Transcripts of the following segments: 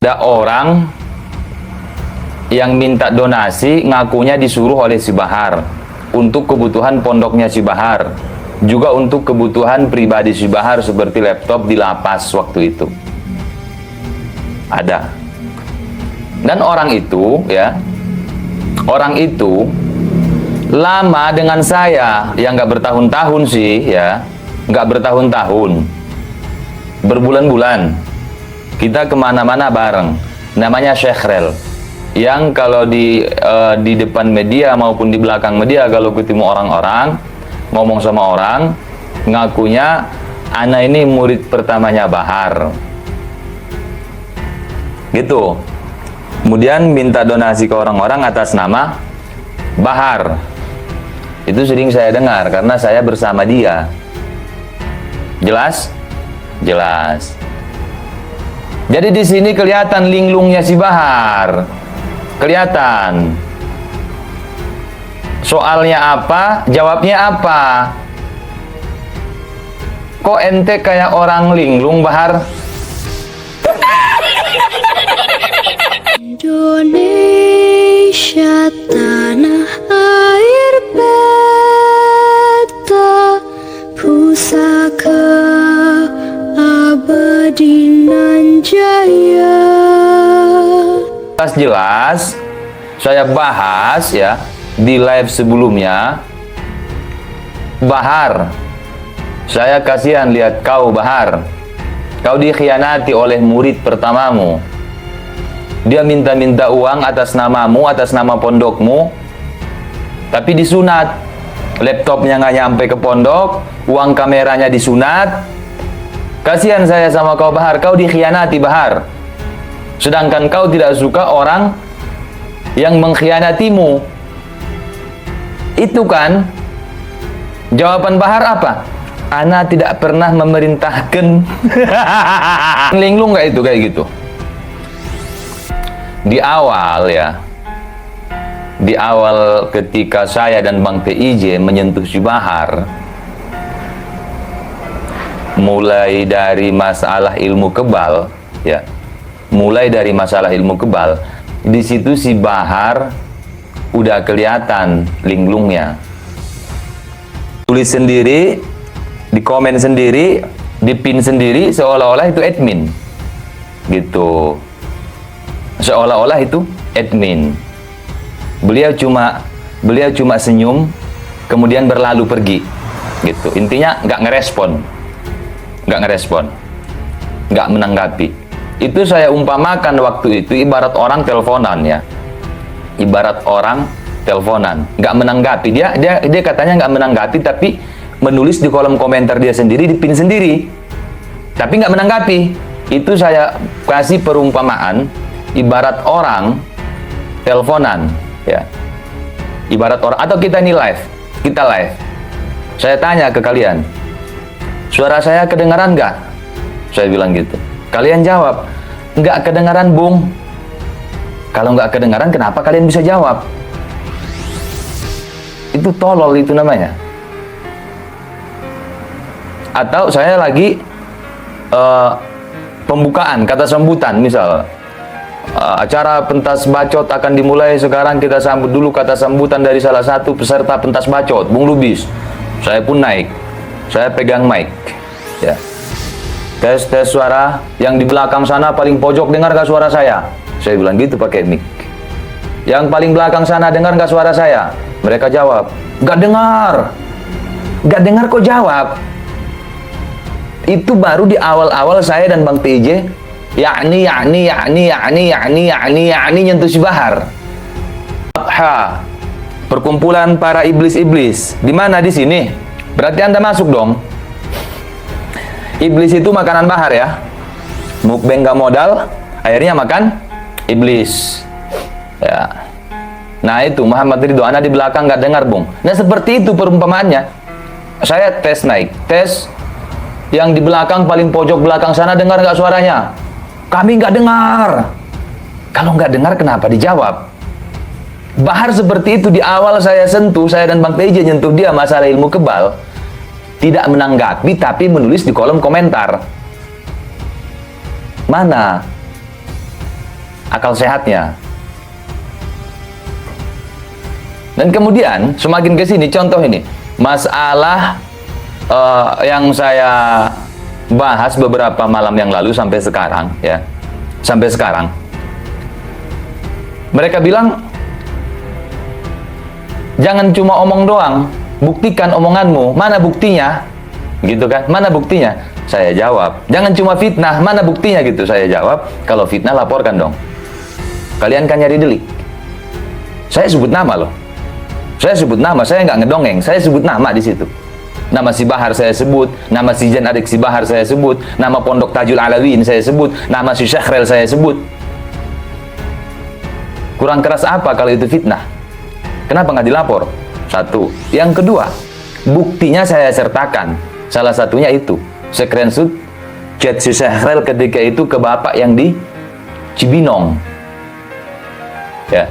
Ada orang yang minta donasi, ngakunya disuruh oleh si Bahar untuk kebutuhan pondoknya si Bahar, juga untuk kebutuhan pribadi si Bahar seperti laptop di lapas waktu itu. Ada. Dan orang itu lama dengan saya, yang nggak bertahun-tahun sih ya, nggak bertahun-tahun, berbulan-bulan. Kita kemana-mana bareng. Namanya Syekhrel, yang kalau di depan media maupun di belakang media, kalau ketemu orang-orang, ngomong sama orang, ngakunya ana ini murid pertamanya Bahar gitu. Kemudian minta donasi ke orang-orang atas nama Bahar. Itu sering saya dengar karena saya bersama dia. Jelas? Jelas. Jadi di sini kelihatan linglungnya si Bahar. Kelihatan. Soalnya apa? Jawabnya apa? Kok ente kayak orang linglung, Bahar? Indonesia tanah air beta, pusaka abadi nan jaya. Jelas saya bahas ya di live sebelumnya. Bahar, saya kasihan lihat kau, Bahar. Kau dikhianati oleh murid pertamamu. Dia minta-minta uang atas namamu, atas nama pondokmu, tapi disunat. Laptopnya nggak nyampe ke pondok, uang kameranya disunat. Kasihan saya sama kau, Bahar. Kau dikhianati, Bahar. Sedangkan kau tidak suka orang yang mengkhianatimu. Itu kan jawaban Bahar apa? Ana tidak pernah memerintahkan. Linglung nggak itu kayak gitu? Di awal ya, di awal ketika saya dan Bang PIJ menyentuh si Bahar, mulai dari masalah ilmu kebal ya, mulai dari masalah ilmu kebal, di situ si Bahar udah kelihatan linglungnya. Tulis sendiri, di komen sendiri, di pin sendiri, seolah-olah itu admin gitu. Seolah-olah itu admin. Beliau cuma senyum, kemudian berlalu pergi gitu. Intinya nggak ngerespon, nggak menanggapi. Itu saya umpamakan waktu itu ibarat orang teleponan ya, ibarat orang teleponan, nggak menanggapi. Dia katanya nggak menanggapi, tapi menulis di kolom komentar dia sendiri, di pin sendiri, tapi nggak menanggapi. Itu saya kasih perumpamaan ibarat orang teleponan ya, ibarat orang, atau kita ini live, saya tanya ke kalian, suara saya kedengaran nggak? Saya bilang gitu. Kalian jawab, nggak kedengaran, Bung. Kalau nggak kedengaran, kenapa kalian bisa jawab? Itu tolol itu namanya. Atau saya lagi pembukaan, kata sambutan, misal acara pentas bacot akan dimulai sekarang, kita sambut dulu kata sambutan dari salah satu peserta pentas bacot, Bung Lubis. Saya pun naik, saya pegang mic ya. Tes suara, yang di belakang sana paling pojok dengar gak suara saya? Saya bilang gitu pakai mic. Yang paling belakang sana dengar gak suara saya? Mereka jawab, gak dengar. Gak dengar kok jawab? Itu baru di awal-awal saya dan Bang PJ yakni nyentuh si Bahar. Perkumpulan para iblis-iblis. Di mana di sini? Berarti Anda masuk dong. Iblis itu makanan Bahar ya. Mukbang gak modal, akhirnya makan iblis. Ya. Nah itu Muhammad Ridho, Anda di belakang gak dengar, Bung. Nah seperti itu perumpamaannya. Saya tes naik, tes. Yang di belakang paling pojok belakang sana dengar gak suaranya? Kami gak dengar. Kalau gak dengar kenapa dijawab? Bahar seperti itu di awal saya sentuh, saya dan Bang PJ nyentuh dia masalah ilmu kebal. Tidak menanggapi tapi menulis di kolom komentar. Mana akal sehatnya. Dan kemudian semakin ke sini, contoh ini, masalah yang saya bahas beberapa malam yang lalu sampai sekarang, ya, sampai sekarang. Mereka bilang, jangan cuma omong doang, buktikan omonganmu. Mana buktinya? Gitu kan? Mana buktinya? Saya jawab, jangan cuma fitnah. Mana buktinya? Gitu saya jawab. Kalau fitnah laporkan dong. Kalian kan nyari delik. Saya sebut nama loh. Saya sebut nama, saya nggak ngedongeng. Saya sebut nama di situ. Nama si Bahar saya sebut, nama si Jan Adik si Bahar saya sebut, nama Pondok Tajul Alawin saya sebut, nama si Syekhrel saya sebut. Kurang keras apa kalau itu fitnah? Kenapa nggak dilapor? Satu. Yang kedua, buktinya saya sertakan. Salah satunya itu, screenshot chat si Syekhrel ketika itu ke bapak yang di Cibinong. Ya.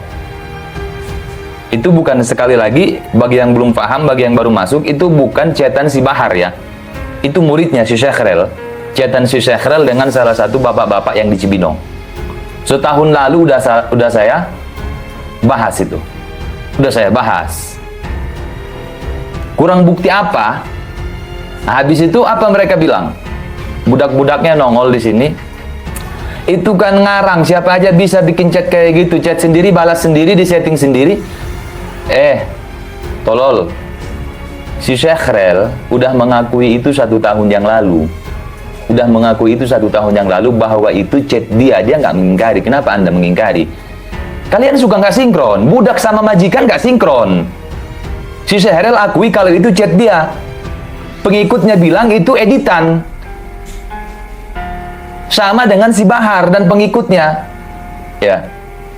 Itu bukan, sekali lagi, bagi yang belum paham, bagi yang baru masuk, itu bukan chatan si Bahar ya. Itu muridnya si Syekhrel. Chatan si Syekhrel dengan salah satu bapak-bapak yang di Cibinong. Setahun lalu udah saya bahas itu. Udah saya bahas. Kurang bukti apa? Habis itu apa mereka bilang? Budak-budaknya nongol di sini. Itu kan ngarang, siapa aja bisa bikin chat kayak gitu. Chat sendiri, balas sendiri, disetting sendiri. Tolol. Si Syekhrel udah mengakui itu 1 tahun yang lalu. Udah mengakui itu 1 tahun yang lalu bahwa itu chat dia. Dia nggak mengingkari. Kenapa Anda mengingkari? Kalian suka nggak sinkron? Budak sama majikan nggak sinkron. Si Syekhrel akui kalau itu chat dia. Pengikutnya bilang itu editan. Sama dengan si Bahar dan pengikutnya. Ya.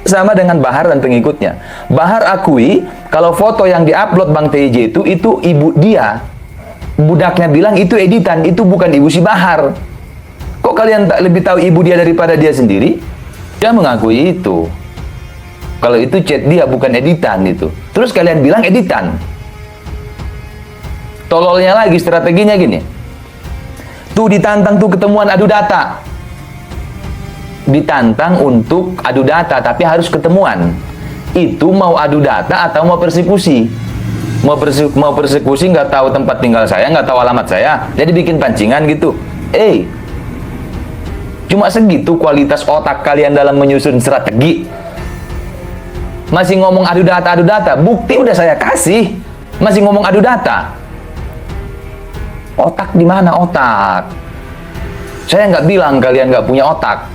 Sama dengan Bahar dan pengikutnya. Bahar akui kalau foto yang diupload Bang TJ itu ibu dia. Budaknya bilang itu editan, itu bukan ibu si Bahar. Kok kalian tak lebih tahu ibu dia daripada dia sendiri? Dia mengakui itu. Kalau itu chat dia, bukan editan itu. Terus kalian bilang editan. Tololnya lagi, strateginya gini. Tuh ditantang tuh ketemuan adu data. Ditantang untuk adu data, tapi harus ketemuan. Itu mau adu data atau mau persekusi? Mau persekusi, nggak tahu tempat tinggal saya, nggak tahu alamat saya, jadi bikin pancingan gitu. Cuma segitu kualitas otak kalian dalam menyusun strategi. Masih ngomong adu data, bukti udah saya kasih. Masih ngomong adu data. Otak di mana otak? Saya nggak bilang kalian nggak punya otak.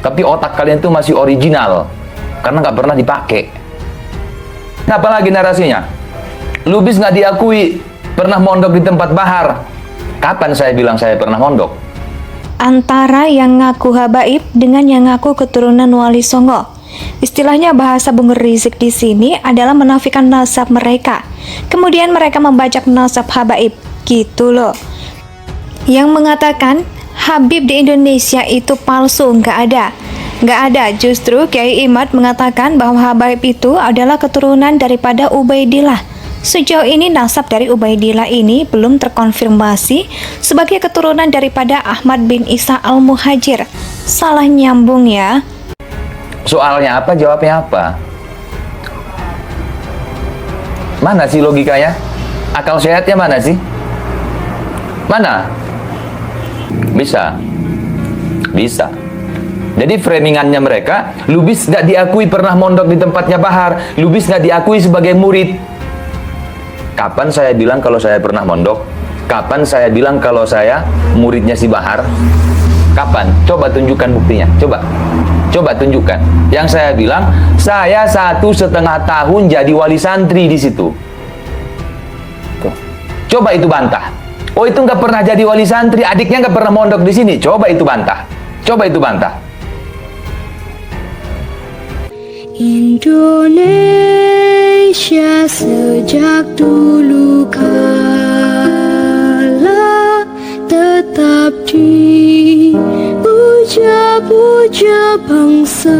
Tapi otak kalian itu masih original, karena nggak pernah dipakai. Apalagi narasinya? Lubis nggak diakui pernah mondok di tempat Bahar. Kapan saya bilang saya pernah mondok? Antara yang ngaku habaib dengan yang ngaku keturunan Wali Songo. Istilahnya bahasa Bung Rizik di sini adalah menafikan nasab mereka. Kemudian mereka membajak nasab habaib, gitu loh. Yang mengatakan Habib di Indonesia itu palsu, nggak ada. Justru Kiai Imad mengatakan bahwa Habaib itu adalah keturunan daripada Ubaidillah. Sejauh ini nasab dari Ubaidillah ini belum terkonfirmasi sebagai keturunan daripada Ahmad bin Isa al-Muhajir. Salah nyambung ya. Soalnya apa, jawabnya apa? Mana sih logikanya? Akal sehatnya mana sih? Mana? Bisa. Jadi framingannya mereka, Lubis nggak diakui pernah mondok di tempatnya Bahar, Lubis nggak diakui sebagai murid. Kapan saya bilang kalau saya pernah mondok? Kapan saya bilang kalau saya muridnya si Bahar? Kapan? Coba tunjukkan buktinya. Coba tunjukkan. Yang saya bilang, saya 1,5 tahun jadi wali santri di situ. Tuh. Coba itu bantah. Oh, itu nggak pernah jadi wali santri, adiknya nggak pernah mondok di sini. Coba itu bantah. Indonesia sejak dulu kala tetap dipuja-puja bangsa.